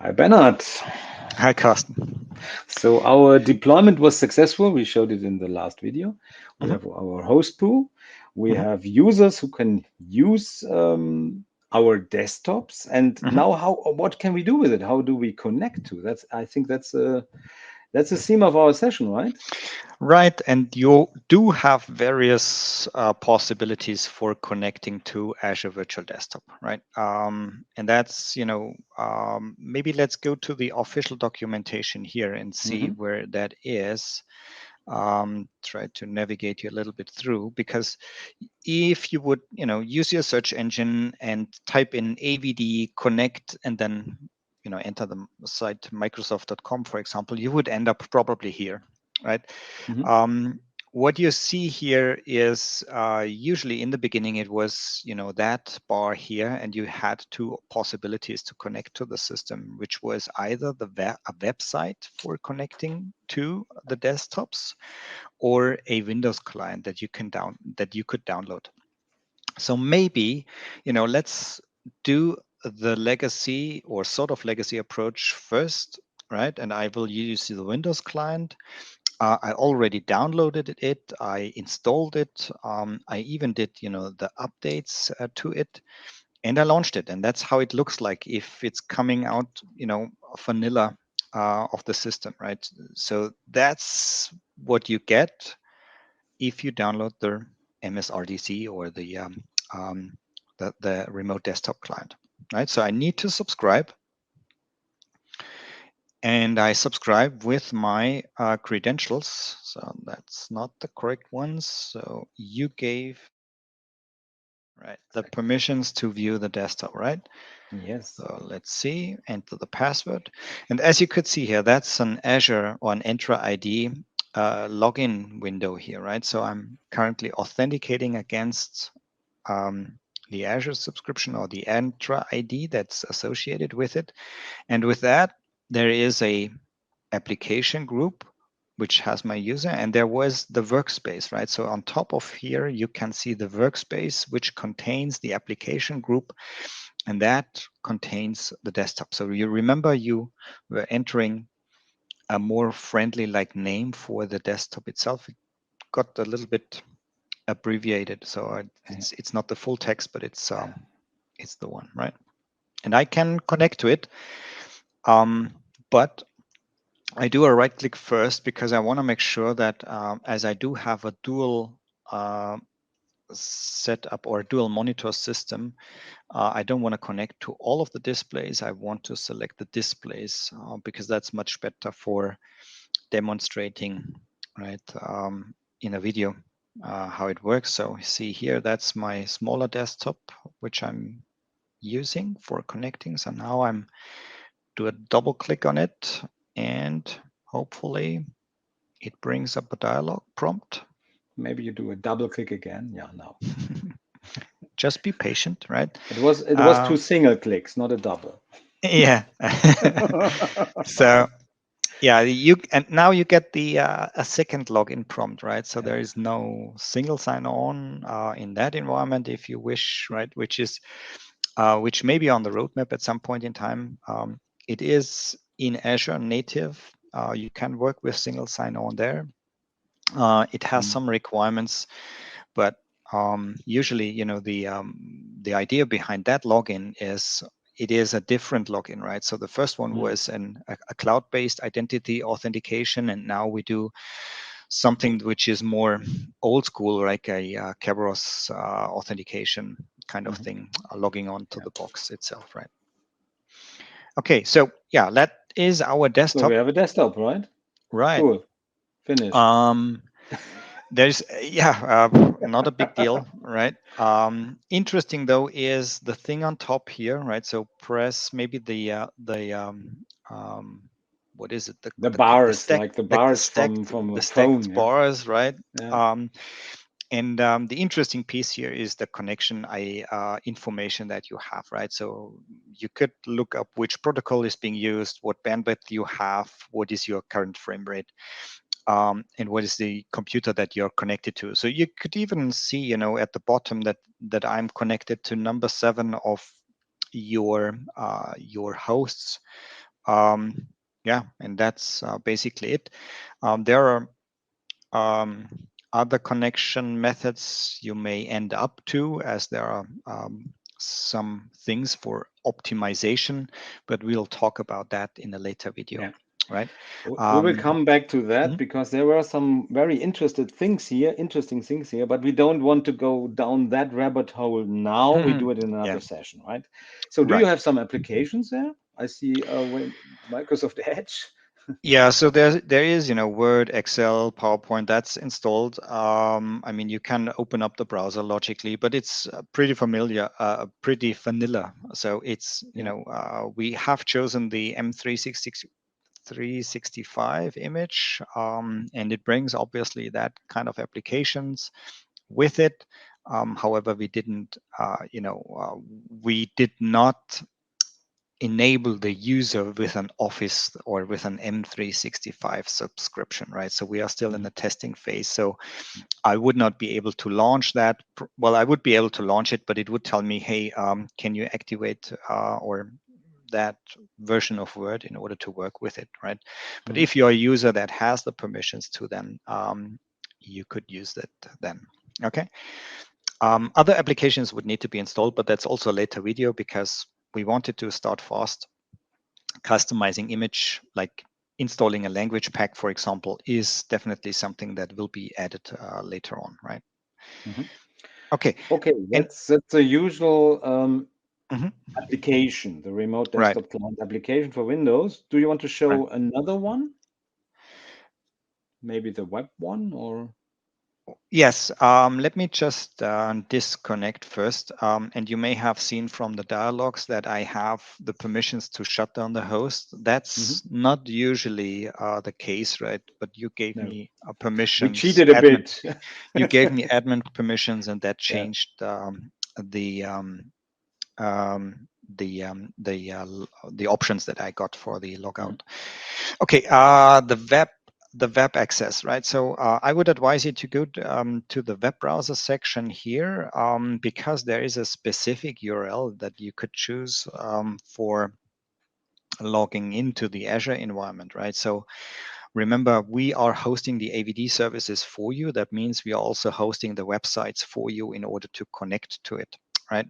Hi, Bernhard. Hi, Carsten. So our deployment was successful. We showed it in the last video. We Mhm, have our host pool. We mhm, have users who can use our desktops. And mhm. now, what can we do with it? How do we connect to? I think that's the theme of our session, right? Right, and you do have various possibilities for connecting to Azure Virtual Desktop, right? And that's, maybe let's go to the official documentation here and see Hmm. where that is. Try to navigate you a little bit through, because if you would, use your search engine and type in AVD connect and then, enter the site Microsoft.com, for example, you would end up probably here, right? Hmm. Um, what you see here is usually in the beginning it was that bar here, and you had two possibilities to connect to the system, which was either a website for connecting to the desktops or a Windows client that you could download. So maybe let's do the legacy or sort of legacy approach first, right? And I will use the Windows client. I already downloaded it. I installed it. I even did, the updates to it, and I launched it. And that's how it looks like if it's coming out, vanilla of the system, right? So that's what you get if you download the MSRDC or um, the remote desktop client, right? So I need to subscribe. And I subscribe with my credentials. So that's not the correct ones. So you gave, right, the Exactly. permissions to view the desktop, right? Yes. So let's see, enter the password. And as you could see here, that's an Azure or an Entra ID login window here, right? So I'm currently authenticating against the Azure subscription or the Entra ID that's associated with it. And with that, there is a application group which has my user, and there was the workspace, right? So on top of here, you can see the workspace, which contains the application group, and that contains the desktop. So you remember you were entering a more friendly like name for the desktop itself. It got a little bit abbreviated, so it's not the full text, but it's the one, right? And I can connect to it, but I do a right click first because I want to make sure that as I do have a dual setup or a dual monitor system, I don't want to connect to all of the displays. I want to select the displays because that's much better for demonstrating, right, in a video how it works. So see here, that's my smaller desktop, which I'm using for connecting. So now I'm do a double click on it, and hopefully it brings up a dialog prompt. Maybe you do a double click again. Yeah, now. Just be patient, right? It was two single clicks, not a double. Yeah. So yeah, and now you get the a second login prompt, right? So there Yeah. is no single sign-on in that environment, if you wish, right? Which may be on the roadmap at some point in time. It is in Azure native. You can work with single sign-on there. It has Mm. some requirements, but usually, the idea behind that login is it is a different login, right? So the first one Mm. was a cloud-based identity authentication, and now we do something which is more old school, like a Kerberos authentication kind of Mhm. thing, logging on to Yeah. the box itself, right? Okay, so yeah, that is our So we desktop, have a desktop, right? right? Cool. Finished. Um, There's, not a big deal, right? Interesting though is the thing on top here, right? So press maybe um, what is it? The The bars, stack, like the like bars from the a phone. stacked Yeah. bars, right? Yeah. Um, and the interesting piece here is the connection information that you have, right? So you could look up which protocol is being used, what bandwidth you have, what is your current frame rate, and what is the computer that you're connected to. So you could even see, at the bottom that I'm connected to number 7 of your hosts yeah, and that's basically it. There are other connection methods you may end up to, as there are some things for optimization, but we'll talk about that in a later video. Yeah. Right. We will come back to that because there were some very interesting things here, but we don't want to go down that rabbit hole now. We do it in another session, right? So do you have some applications there? I see Microsoft Edge. Yeah, so there is, Word, Excel, PowerPoint that's installed. I mean, you can open up the browser logically, but it's pretty familiar, pretty vanilla. So it's, we have chosen the M365 image, and it brings obviously that kind of applications with it. However, we didn't, we did not enable the user with an Office or with an M365 subscription, right? So we are still in the testing phase. So I would not be able to launch that. Well, I would be able to launch it, but it would tell me, hey, can you activate or that version of Word in order to work with it, right? But if you're a user that has the permissions to them, you could use that then. Okay. Other applications would need to be installed, but that's also a later video because we wanted to start fast. Customizing image, like installing a language pack, for example, is definitely something that will be added later on, right? Okay. Okay, that's the usual application, the remote desktop client application for Windows. Do you want to show another one? Maybe the web one, or? Yes, let me just disconnect first. And you may have seen from the dialogues that I have the permissions to shut down the host. That's not usually the case, right? But you gave me permissions. We cheated a bit. You gave me admin permissions, and that changed the options that I got for the logout. Okay, the web access, right? So I would advise you to go to the web browser section here because there is a specific URL that you could choose for logging into the Azure environment, right? So remember, we are hosting the AVD services for you. That means we are also hosting the websites for you in order to connect to it, right?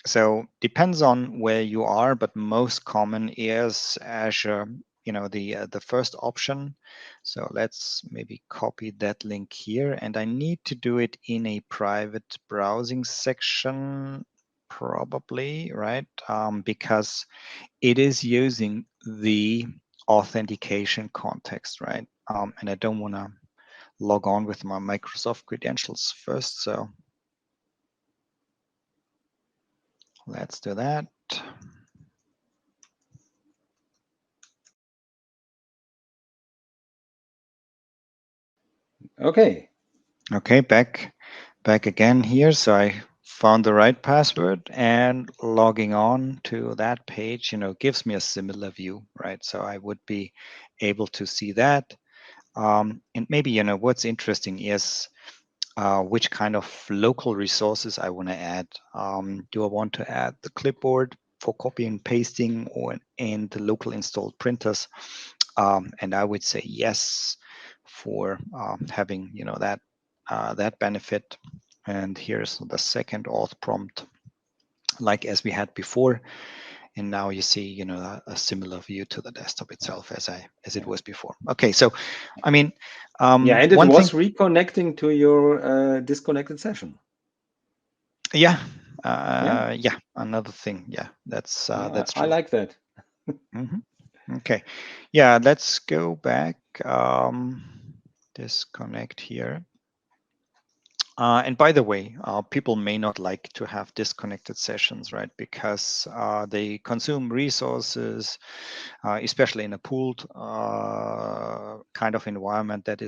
So depends on where you are, but most common is Azure, the first option. So let's maybe copy that link here, and I need to do it in a private browsing section, probably, right? Because it is using the authentication context, right? And I don't want to log on with my Microsoft credentials first, so let's do that. Okay. Okay, back again here. So I found the right password, and logging on to that page, gives me a similar view, right? So I would be able to see that. And maybe, what's interesting is which kind of local resources I want to add. Do I want to add the clipboard for copy and pasting and the local installed printers? And I would say yes for having that benefit. And here's the second auth prompt, like as we had before. And now you see, a similar view to the desktop itself as it was before. Okay, so I mean, and it was reconnecting to your disconnected session. Yeah, another thing. Yeah, that's true. I like that. Okay, yeah, let's go back. Disconnect here. And by the way, people may not like to have disconnected sessions, right? Because they consume resources, especially in a pooled kind of environment that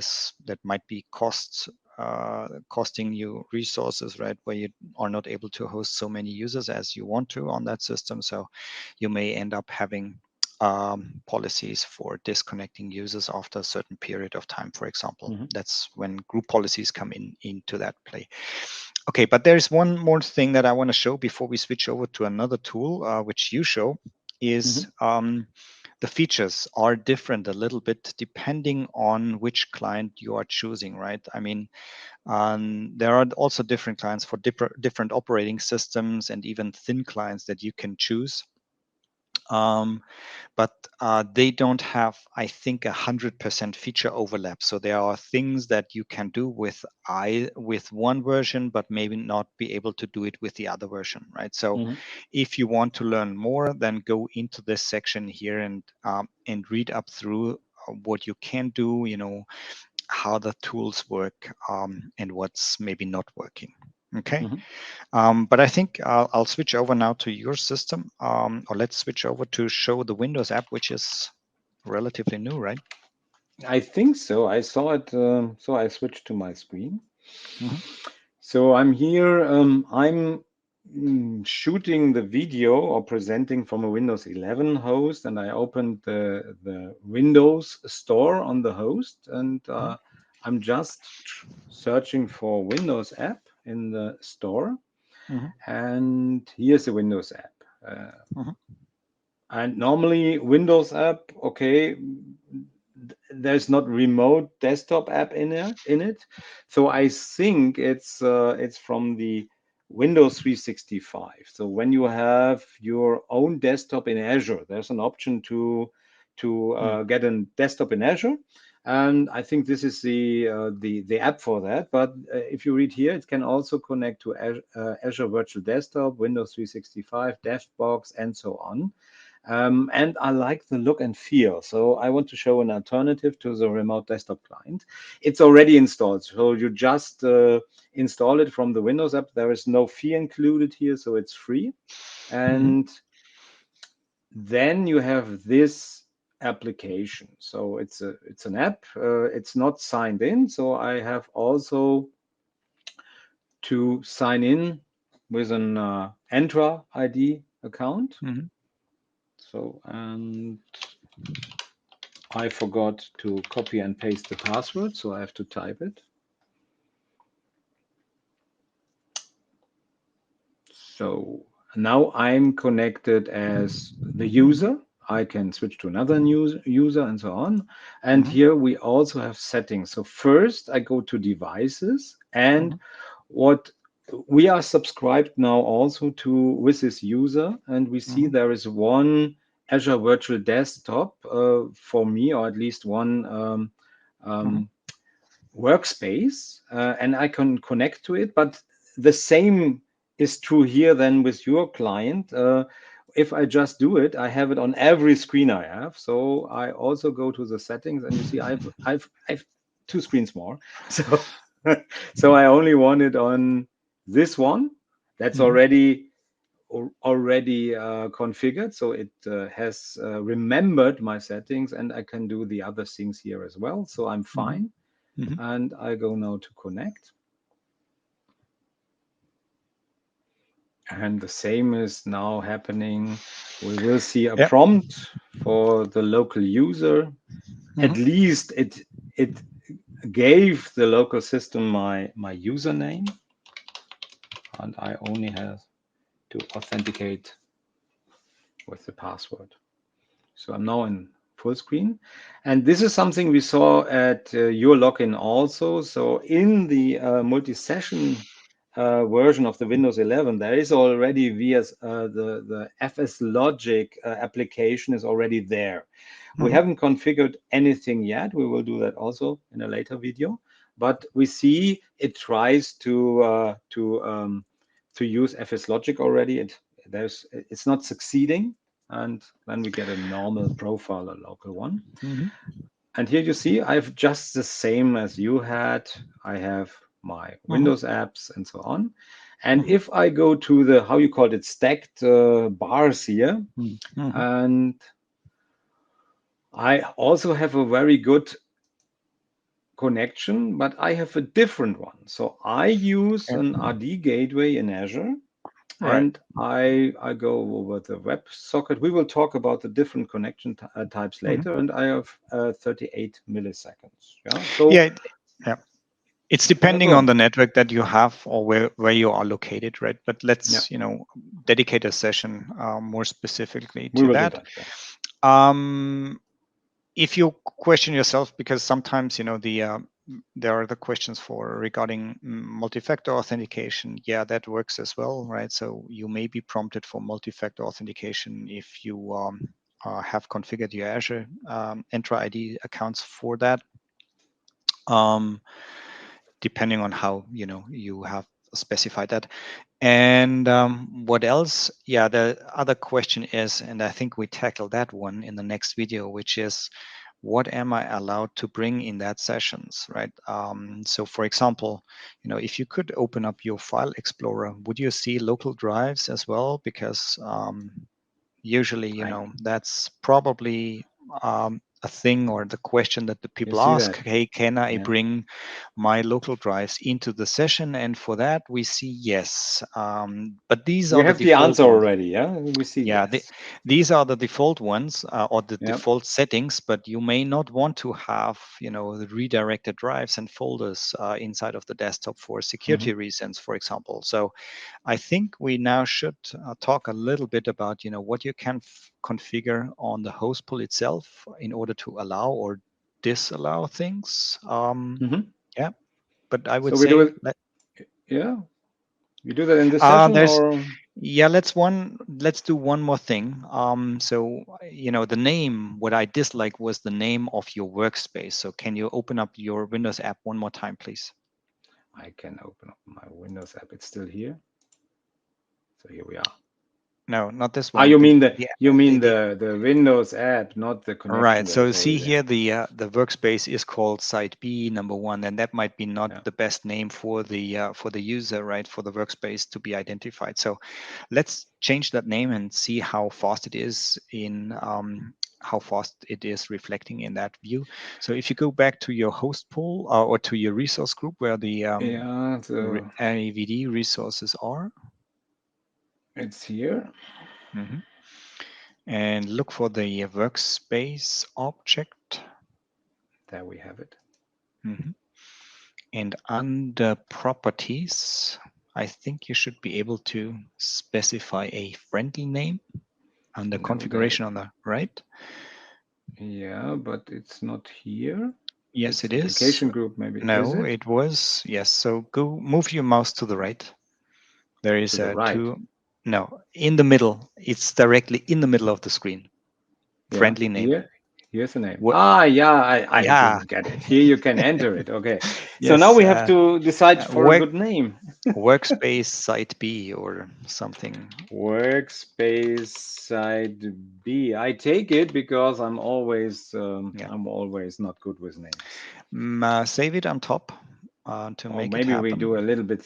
might be costing you resources, right? Where you are not able to host so many users as you want to on that system. So you may end up having policies for disconnecting users after a certain period of time, for example. That's when group policies come into that play. Okay, but there's one more thing that I want to show before we switch over to another tool, which you show. is the features are different a little bit depending on which client you are choosing, right? I mean, there are also different clients for different operating systems and even thin clients that you can choose. But they don't have, I think, 100% feature overlap. So there are things that you can do with one version, but maybe not be able to do it with the other version, right? So if you want to learn more, then go into this section here and read up through what you can do, how the tools work, and what's maybe not working. Okay. But I think I'll switch over now to your system, or let's switch over to show the Windows app, which is relatively new, right? I think so. I saw it, so I switched to my screen. So I'm here. I'm shooting the video or presenting from a Windows 11 host, and I opened the Windows store on the host, and I'm just searching for Windows app in the store, and here's the Windows app. And normally Windows app, okay, there's not remote desktop app in it. So I think it's from the Windows 365. So when you have your own desktop in Azure, there's an option to get a desktop in Azure. And I think this is the app for that. But if you read here, it can also connect to Azure Virtual Desktop, Windows 365, DevBox, and so on. And I like the look and feel. So I want to show an alternative to the remote desktop client. It's already installed. So you just install it from the Windows app. There is no fee included here, so it's free. And then you have this application. So it's an app. It's not signed in. So I have also to sign in with an Entra ID account. So, and I forgot to copy and paste the password, so I have to type it. So now I'm connected as the user. I can switch to another user and so on. And here we also have settings. So first I go to devices, and what we are subscribed now also to with this user, and we see there is one Azure Virtual Desktop for me, or at least one workspace, and I can connect to it. But the same is true here then with your client. If I just do it, I have it on every screen I have. So I also go to the settings, and you see I've two screens more. So so I only want it on this one. That's already configured, so it has remembered my settings, and I can do the other things here as well. So I'm fine. And I go now to connect. And the same is now happening. We will see a prompt for the local user. At least it gave the local system my username, and I only have to authenticate with the password. So I'm now in full screen, and this is something we saw at your login also. So in the multi-session version of the Windows 11, there is already the FS Logic application is already there. We haven't configured anything yet. We will do that also in a later video, but we see it tries to use FS Logic already. It's not succeeding. And then we get a normal profile, a local one. And here you see I have just the same as you had. I have my Windows apps and so on. And if I go to the, how you called it, stacked bars here, and I also have a very good connection, but I have a different one. So I use an RD gateway in Azure. And I go over the WebSocket. We will talk about the different connection types later. And I have 38 milliseconds. Yeah. So it's depending on the network that you have or where you are located, right? But let's dedicate a session more specifically we to will that. Do that yeah. If you question yourself, because sometimes there are the questions regarding multi-factor authentication. Yeah, that works as well, right? So you may be prompted for multi-factor authentication if you have configured your Azure Entra ID accounts for that. Depending on how you have specified that. And what else? Yeah, the other question is, and I think we tackle that one in the next video, which is, what am I allowed to bring in that sessions, right? So for example, if you could open up your file explorer, would you see local drives as well? Because usually, that's probably a thing or the question that the people ask. Hey, can I bring my local drives into the session? And for that, we see yes. But these are the answer already. Yeah, we see. Yeah, yes. These are the default ones or the default settings. But you may not want to have the redirected drives and folders inside of the desktop for security reasons, for example. So I think we now should talk a little bit about what you can configure on the host pool itself in order to allow or disallow things. Yeah, but I would say we do that in this session, or yeah, let's do one more thing. So the name, what I dislike was the name of your workspace. So can you open up your Windows app one more time, please? I can open up my Windows app. It's still here. So here we are. No, not this one. You mean the Windows app, not the connection. Right. So see here, the workspace is called Site B #1, and that might be not the best name for the user, right? For the workspace to be identified. So let's change that name and see how fast it is reflecting in that view. So if you go back to your host pool or to your resource group where the AVD resources are, it's here. And look for the workspace object. There we have it. And under properties, I think you should be able to specify a friendly name under configuration on the right. Yeah, but it's not here. Yes, it is. Application group, maybe. No, it was. Yes. So go move your mouse to the right. There is no, in the middle. It's directly in the middle of the screen. Friendly name. Here's the name. I didn't get it. Here you can enter it. Okay. Yes, so now we have to decide for a good name. Workspace Site B or something. Workspace Site B. I take it because I'm always not good with names. Save it on top. To make maybe it happen. we do a little bit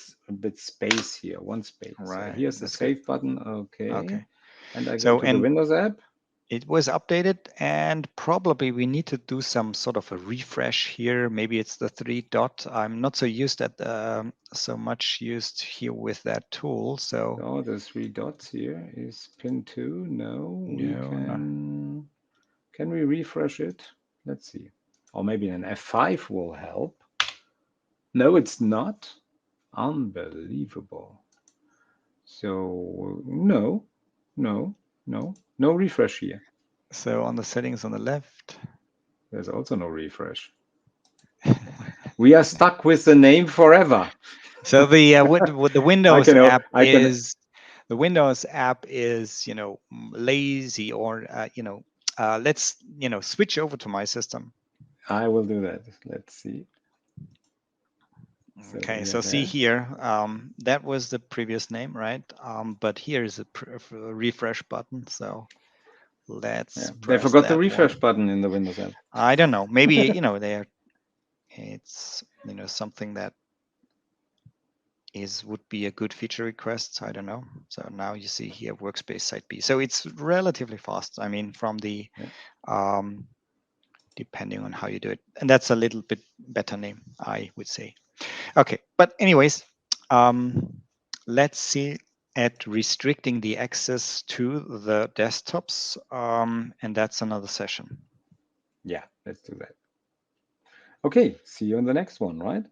space here, one space. Right. So here's the save button. Okay. And I go to the Windows app. It was updated, and probably we need to do some sort of a refresh here. Maybe it's the 3 dot. I'm not so used at so much used here with that tool. So the 3 dots here is pin 2. Can we refresh it? Let's see. Or maybe an F5 will help. No, it's not. Unbelievable. So no refresh here. So on the settings on the left, there's also no refresh. We are stuck with the name forever. So the what the Windows app is, the Windows app is lazy, or let's switch over to my system. I will do that. Let's see. Okay, so see here, that was the previous name, right? But here is a refresh button. So let's they forgot the refresh button in the Windows app. I don't know. Maybe it's something that would be a good feature request. I don't know. So now you see here workspace Site B. So it's relatively fast. I mean, from the depending on how you do it, and that's a little bit better name, I would say. Okay, but anyways, let's see at restricting the access to the desktops, and that's another session. Yeah, let's do that. Okay, see you in the next one, right?